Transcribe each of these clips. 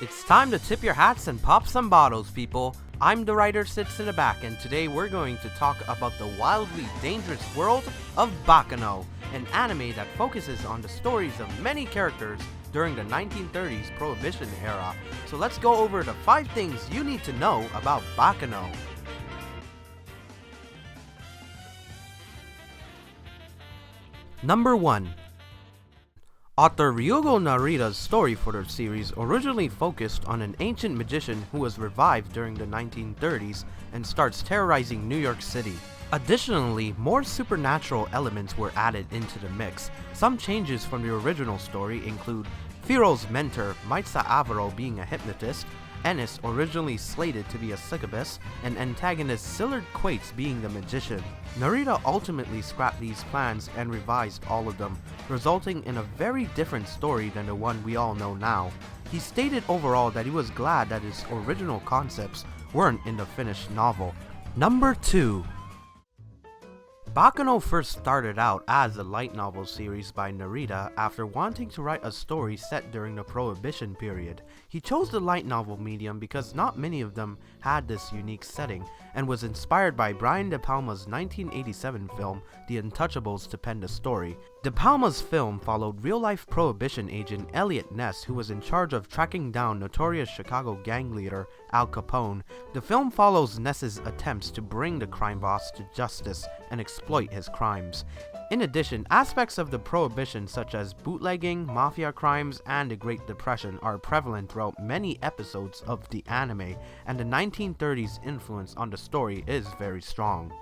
It's time to tip your hats and pop some bottles, people. I'm the writer sits in the back, and today we're going to talk about the wildly dangerous world of Baccano, an anime that focuses on the stories of many characters during the 1930s Prohibition era. So let's go over the 5 things you need to know about Baccano. Number 1. Author Ryugo Narita's story for the series originally focused on an ancient magician who was revived during the 1930s and starts terrorizing New York City. Additionally, more supernatural elements were added into the mix. Some changes from the original story include Firo's mentor, Maitza Avaro, being a hypnotist, Ennis originally slated to be a succubus, and antagonist Sillard Quates being the magician. Narita ultimately scrapped these plans and revised all of them, resulting in a very different story than the one we all know now. He stated overall that he was glad that his original concepts weren't in the finished novel. Number 2. Baccano first started out as a light novel series by Narita after wanting to write a story set during the Prohibition period. He chose the light novel medium because not many of them had this unique setting, and was inspired by Brian De Palma's 1987 film The Untouchables to pen the story. De Palma's film followed real-life Prohibition agent Elliot Ness, who was in charge of tracking down notorious Chicago gang leader Al Capone. The film follows Ness's attempts to bring the crime boss to justice and exploit his crimes. In addition, aspects of the Prohibition such as bootlegging, mafia crimes, and the Great Depression are prevalent throughout many episodes of the anime, and the 1930s influence on the story is very strong.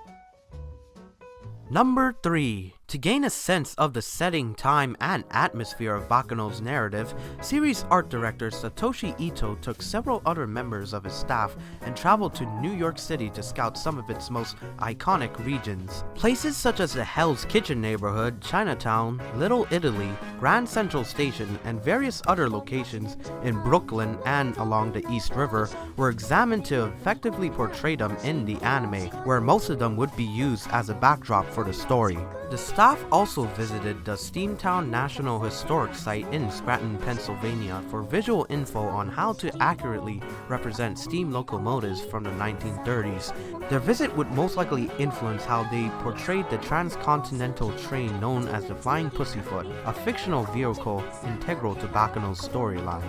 Number 3. To gain a sense of the setting, time, and atmosphere of Baccano's narrative, series art director Satoshi Ito took several other members of his staff and traveled to New York City to scout some of its most iconic regions. Places such as the Hell's Kitchen neighborhood, Chinatown, Little Italy, Grand Central Station, and various other locations in Brooklyn and along the East River were examined to effectively portray them in the anime, where most of them would be used as a backdrop for the story. The staff also visited the Steamtown National Historic Site in Scranton, Pennsylvania for visual info on how to accurately represent steam locomotives from the 1930s. Their visit would most likely influence how they portrayed the transcontinental train known as the Flying Pussyfoot, a fictional vehicle integral to Baccano's storyline.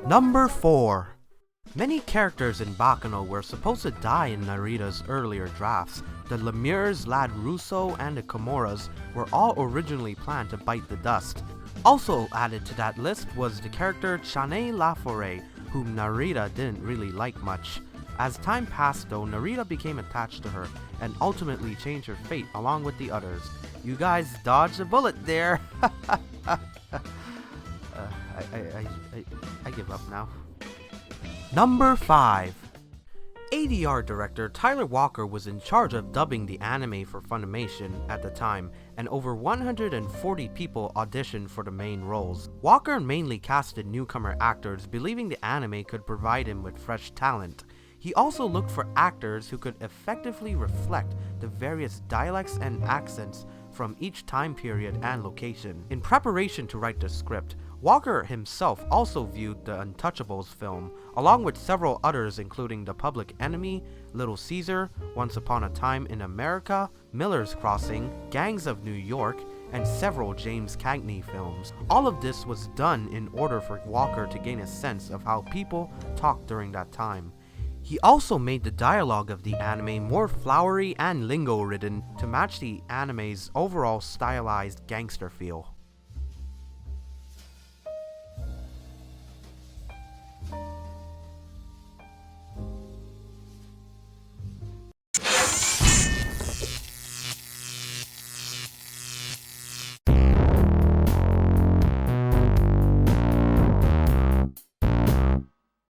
Number 4. Many characters in Baccano were supposed to die in Narita's earlier drafts. The Lemures, Lad Russo, and the Comoras were all originally planned to bite the dust. Also added to that list was the character Chane Laforêt, whom Narita didn't really like much. As time passed though, Narita became attached to her and ultimately changed her fate along with the others. You guys dodged a bullet there. I give up now. Number 5. ADR director Tyler Walker was in charge of dubbing the anime for Funimation at the time, and over 140 people auditioned for the main roles. Walker mainly casted newcomer actors, believing the anime could provide him with fresh talent. He also looked for actors who could effectively reflect the various dialects and accents from each time period and location. In preparation to write the script, Walker himself also viewed the Untouchables film, along with several others including The Public Enemy, Little Caesar, Once Upon a Time in America, Miller's Crossing, Gangs of New York, and several James Cagney films. All of this was done in order for Walker to gain a sense of how people talked during that time. He also made the dialogue of the anime more flowery and lingo-ridden to match the anime's overall stylized gangster feel.